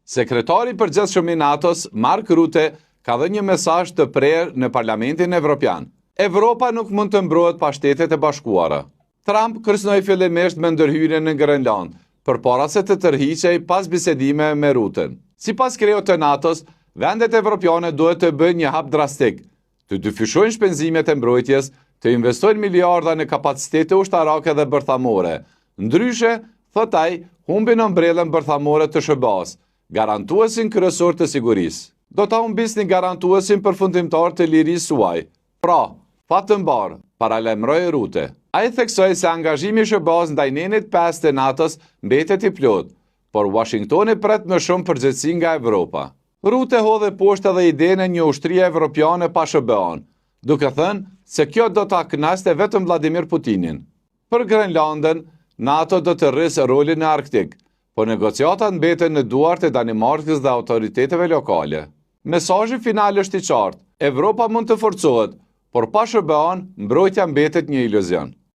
Sekretari i përgjithshëm i NATO-s, Mark Rutte, ka dhënë një mesazh të prerë në Parlamentin Evropian. Evropa nuk mund të mbrohet pa Shtetet e Bashkuara. Trump kërcënoi fillimisht me ndërhyrjen në Grenland, përpara se të tërhiqej pas bisedime me Rutten. Sipas kreut të NATO-s, vendet evropiane duhet të bëjnë një hap drastik, të dyfishojnë shpenzimet e mbrojtjes, të investojnë miliarda në kapacitete ushtarake dhe bërthamore. Ndryshe, thot ai, humbin ombrellën bërthamore të SBA-s, garantuesin kryesor të sigurisë. Do ta humbisni garantuesin përfundimtar të lirisë suaj. Pra, fat të mbar, paralajmëroi Rutte. Ai theksoi se angazhimi i SBA-s ndaj nenit 5 të NATO-s mbetet i plot, por Washingtoni pret më shumë përgjegjësi nga Evropa. Rutte hodhe poshtë edhe idenë e një ushtrie evropiane pa SBA-n, duke thënë se kjo do ta kënaqte vetëm Vladimir Putinin. Për Grenlandën, NATO do të rrisë rolin në Arktik, por negociatat mbeten në duart e Danimarkës dhe autoriteteve lokale. Mesazhi final është i qartë: Evropa mund të forcohet, por pa SBA-n mbrojtja mbetet një iluzion.